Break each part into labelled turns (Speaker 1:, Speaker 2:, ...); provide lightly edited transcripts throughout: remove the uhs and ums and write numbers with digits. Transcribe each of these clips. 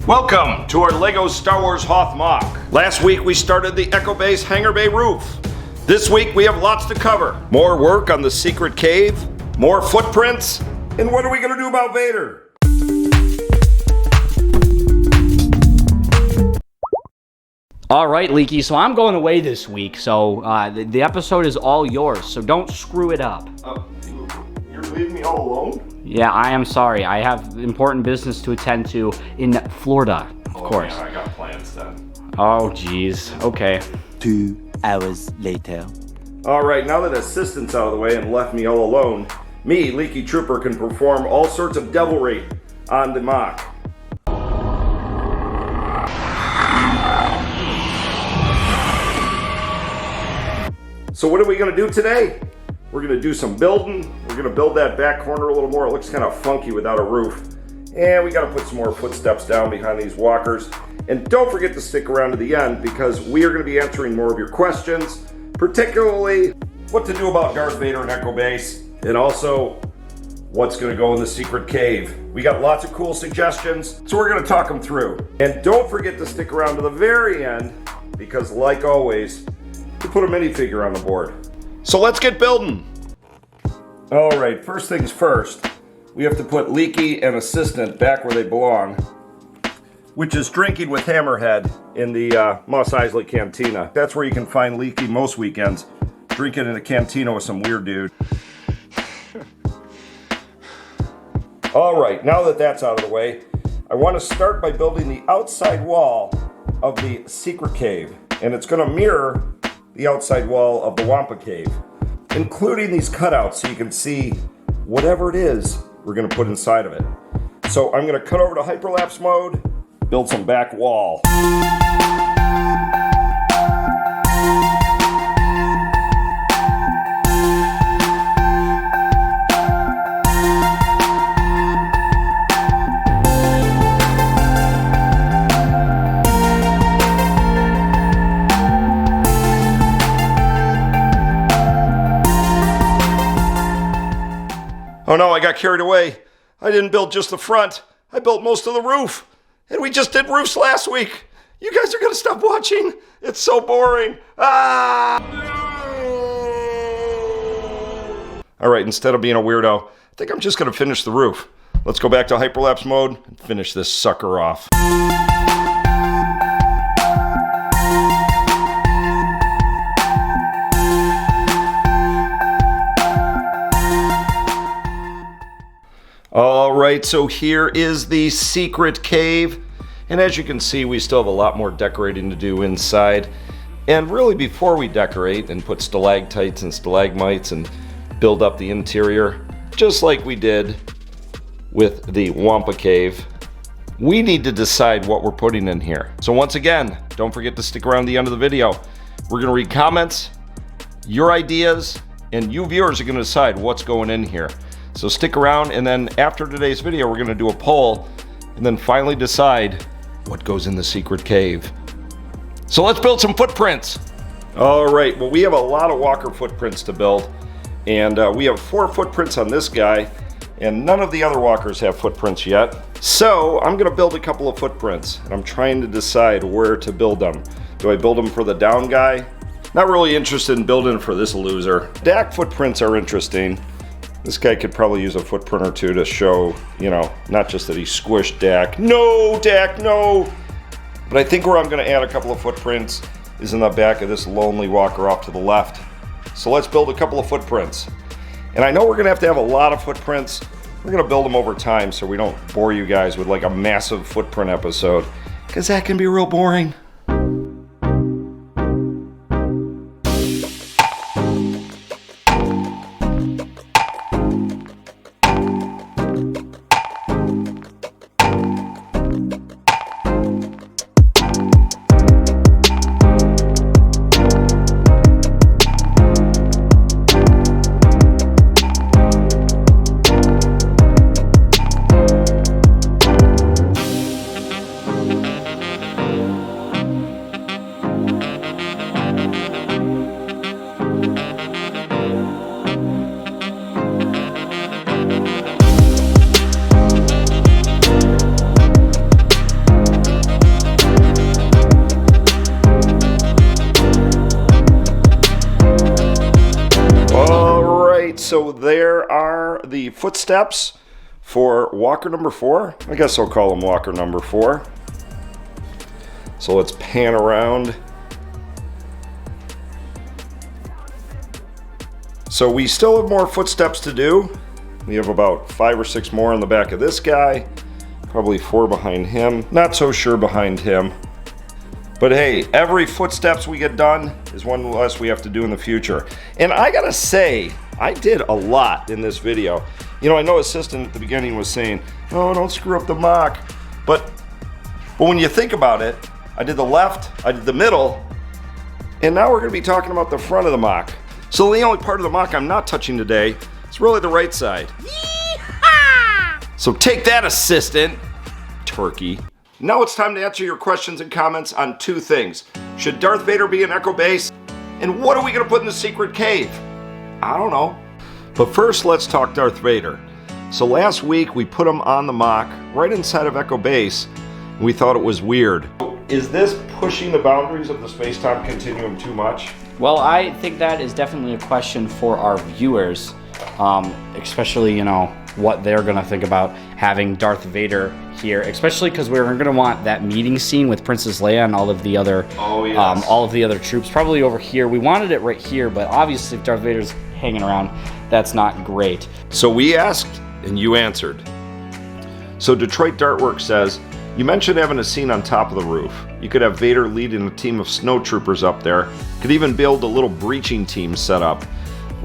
Speaker 1: Welcome to our LEGO Star Wars Hoth MOC. Last week we started the Echo Base hangar bay roof. This week we have lots to cover. More work on the secret cave, more footprints, and what are we gonna do about Vader?
Speaker 2: All right, Leaky, so I'm going away this week, so the episode is all yours, so don't screw it up.
Speaker 1: You're leaving me all alone?
Speaker 2: Yeah, I am sorry. I have important business to attend to in Florida, of course.
Speaker 1: Man, I got plans then.
Speaker 2: Oh, geez. Okay.
Speaker 3: 2 hours later.
Speaker 1: All right, now that assistant's out of the way and left me all alone, me, Leaky Trooper, can perform all sorts of devilry on the MOC. So what are we gonna do today? We're gonna do some building. We're gonna build that back corner a little more. It looks kind of funky without a roof. And we gotta put some more footsteps down behind these walkers. And don't forget to stick around to the end because we are gonna be answering more of your questions, particularly what to do about Darth Vader and Echo Base, and also what's gonna go in the secret cave. We got lots of cool suggestions, so we're gonna talk them through. And don't forget to stick around to the very end because like always, we put a minifigure on the board. So let's get building. All right, first things first, we have to put Leaky and Assistant back where they belong, which is drinking with Hammerhead in the Mos Eisley Cantina. That's where you can find Leaky most weekends, drinking in a cantina with some weird dude. All right, now that that's out of the way, I want to start by building the outside wall of the secret cave, and it's going to mirror the outside wall of the Wampa Cave, including these cutouts so you can see whatever it is we're going to put inside of it. So I'm going to cut over to hyperlapse mode, build some back wall. Oh no, I got carried away. I didn't build just the front. I built most of the roof. And we just did roofs last week. You guys are gonna stop watching? It's so boring. Ah! All right, instead of being a weirdo, I think I'm just gonna finish the roof. Let's go back to hyperlapse mode and finish this sucker off. All right, so here is the secret cave. And as you can see, we still have a lot more decorating to do inside. And really before we decorate and put stalactites and stalagmites and build up the interior, just like we did with the Wampa Cave, we need to decide what we're putting in here. So once again, don't forget to stick around to the end of the video. We're gonna read comments, your ideas, and you viewers are gonna decide what's going in here. So stick around, and then after today's video, we're gonna do a poll and then finally decide what goes in the secret cave. So let's build some footprints. All right, well, we have a lot of walker footprints to build, and we have 4 footprints on this guy, and none of the other walkers have footprints yet. So I'm gonna build a couple of footprints, and I'm trying to decide where to build them. Do I build them for the down guy? Not really interested in building for this loser. Dak footprints are interesting. This guy could probably use a footprint or two to show, you know, not just that he squished Dak. No, Dak, no! But I think where I'm gonna add a couple of footprints is in the back of this lonely walker off to the left. So let's build a couple of footprints. And I know we're gonna have a lot of footprints. We're gonna build them over time so we don't bore you guys with like a massive footprint episode, because that can be real boring. the footsteps for Walker number 4. I guess I'll call him Walker number 4. So let's pan around. So we still have more footsteps to do. We have about 5 or 6 more on the back of this guy. Probably 4 behind him. Not so sure behind him. But hey, every footsteps we get done is one less we have to do in the future. And I gotta say, I did a lot in this video. You know, I know assistant at the beginning was saying, oh, don't screw up the MOC. But when you think about it, I did the left, I did the middle, and now we're gonna be talking about the front of the MOC. So the only part of the MOC I'm not touching today is really the right side. Yeehaw! So take that, assistant, turkey. Now it's time to answer your questions and comments on 2 things. Should Darth Vader be in Echo Base? And what are we gonna put in the secret cave? I don't know. But first, let's talk Darth Vader. So last week we put him on the MOC right inside of Echo Base, and we thought it was weird. Is this pushing the boundaries of the space-time continuum too much?
Speaker 2: Well, I think that is definitely a question for our viewers, especially, you know, what they're gonna think about having Darth Vader here, especially because we're gonna want that meeting scene with Princess Leia and all of the other, all of the other troops, probably over here. We wanted it right here, but obviously if Darth Vader's hanging around, that's not great.
Speaker 1: So we asked, and you answered. So Detroit Dartwork says, you mentioned having a scene on top of the roof. You could have Vader leading a team of snowtroopers up there. Could even build a little breaching team set up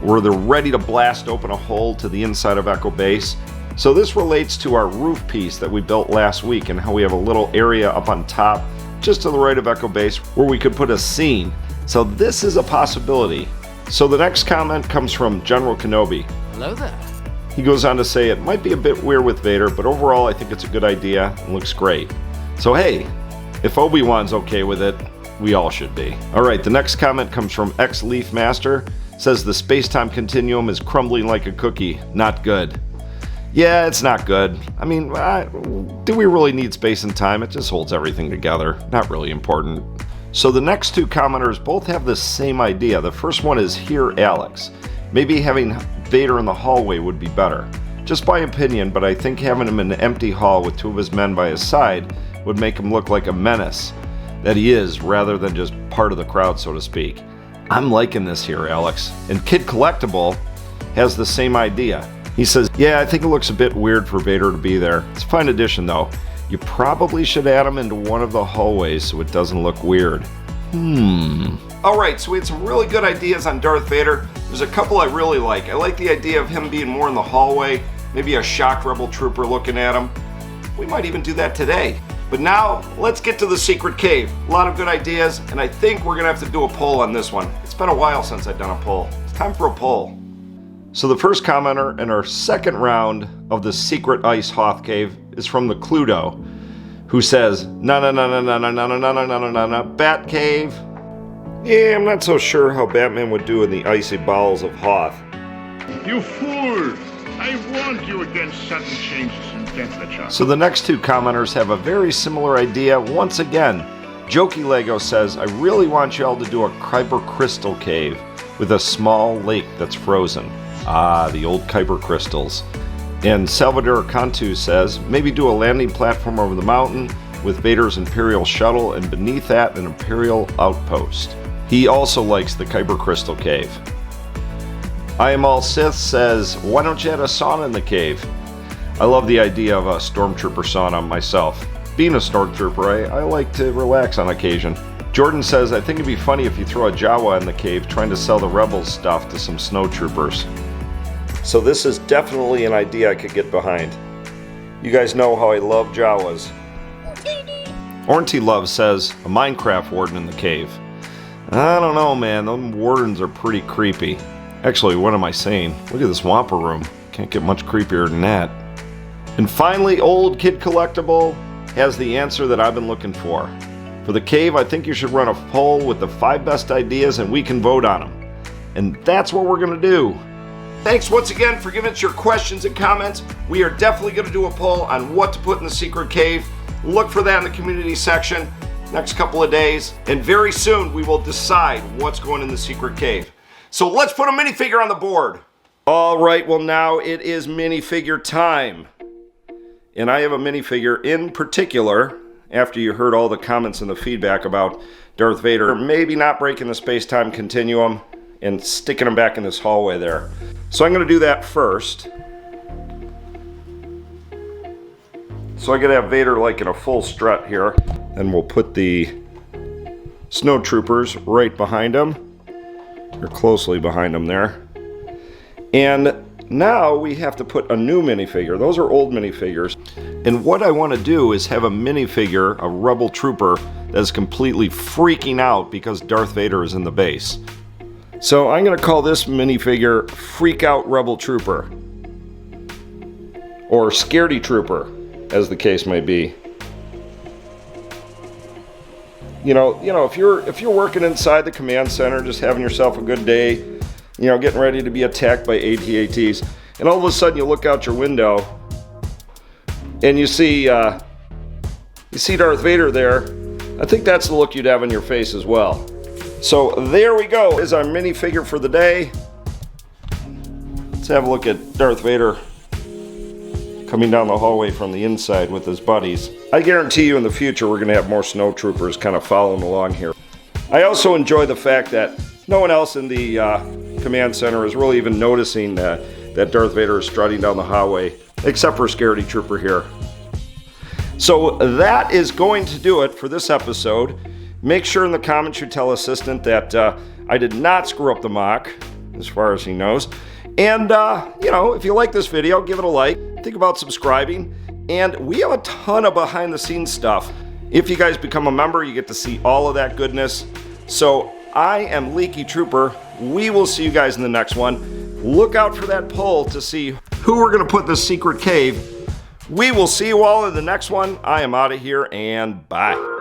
Speaker 1: where they're ready to blast open a hole to the inside of Echo Base. So this relates to our roof piece that we built last week and how we have a little area up on top just to the right of Echo Base where we could put a scene. So this is a possibility. So the next comment comes from General Kenobi.
Speaker 2: Hello there.
Speaker 1: He goes on to say it might be a bit weird with Vader, but overall I think it's a good idea and looks great. So hey, if Obi-Wan's okay with it, we all should be. Alright, the next comment comes from X-Leaf Master. Says the space-time continuum is crumbling like a cookie. Not good. Yeah, it's not good. I mean, do we really need space and time? It just holds everything together. Not really important. So the next 2 commenters both have the same idea. The first one is Here Alex. Maybe having Vader in the hallway would be better. Just my opinion, but I think having him in an empty hall with 2 of his men by his side would make him look like a menace that he is, rather than just part of the crowd, so to speak. I'm liking this here, Alex. And Kid Collectible has the same idea. He says, yeah, I think it looks a bit weird for Vader to be there. It's a fine addition though. You probably should add him into one of the hallways so it doesn't look weird. Alright, so we had some really good ideas on Darth Vader. There's a couple I really like. I like the idea of him being more in the hallway, maybe a shock rebel trooper looking at him. We might even do that today. But now, let's get to the secret cave. A lot of good ideas, and I think we're gonna have to do a poll on this one. It's been a while since I've done a poll. It's time for a poll. So the first commenter in our second round of the secret ice Hoth cave is from the Cluedo, who says, no, Bat Cave. Yeah, I'm not so sure how Batman would do in the icy bowels of Hoth.
Speaker 4: You fool! I warned you against sudden changes in temperature.
Speaker 1: So the next 2 commenters have a very similar idea once again. Jokey Lego says, I really want y'all to do a Kuiper Crystal cave with a small lake that's frozen. Ah, the old Kuiper crystals. And Salvador Cantu says, maybe do a landing platform over the mountain with Vader's Imperial shuttle and beneath that an Imperial outpost. He also likes the Kuiper Crystal cave. I Am All Sith says, why don't you add a sauna in the cave? I love the idea of a Stormtrooper sauna myself. Being a Stormtrooper, I like to relax on occasion. Jordan says, I think it'd be funny if you throw a Jawa in the cave trying to sell the Rebels stuff to some snowtroopers. So this is definitely an idea I could get behind. You guys know how I love Jawas. Ornty Love says, a Minecraft warden in the cave. I don't know, man, them wardens are pretty creepy. Actually, what am I saying? Look at this Wampa room. Can't get much creepier than that. And finally, Old Kid Collectible has the answer that I've been looking for. For the cave, I think you should run a poll with the 5 best ideas and we can vote on them. And that's what we're gonna do. Thanks once again for giving us your questions and comments. We are definitely gonna do a poll on what to put in the secret cave. Look for that in the community section next couple of days. And very soon we will decide what's going in the secret cave. So let's put a minifigure on the board. All right, well now it is minifigure time. And I have a minifigure in particular, after you heard all the comments and the feedback about Darth Vader maybe not breaking the space-time continuum and sticking him back in this hallway there. So I'm going to do that first. So I got to have Vader like in a full strut here. And we'll put the snow troopers right behind him, or closely behind him there. And now we have to put a new minifigure. Those are old minifigures. And what I want to do is have a minifigure, a rebel trooper, that is completely freaking out because Darth Vader is in the base. So I'm going to call this minifigure Freak Out Rebel Trooper. Or Scaredy Trooper, as the case may be. You know, if you're working inside the command center, just having yourself a good day, you know, getting ready to be attacked by AT-ATs, and all of a sudden you look out your window and you see Darth Vader there, I think that's the look you'd have on your face as well. So there we go, is our minifigure for the day. Let's have a look at Darth Vader coming down the hallway from the inside with his buddies. I guarantee you in the future we're going to have more snow troopers kind of following along here. I also enjoy the fact that no one else in the command center is really even noticing that Darth Vader is strutting down the hallway, except for Scaredy Trooper here. So that is going to do it for this episode. Make sure in the comments you tell Assistant that I did not screw up the MOC, as far as he knows. And, you know, if you like this video, give it a like. Think about subscribing. And we have a ton of behind the scenes stuff. If you guys become a member, you get to see all of that goodness. So I am Leaky Trooper. We will see you guys in the next one. Look out for that poll to see who we're going to put in this secret cave. We will see you all in the next one. I am out of here, and bye.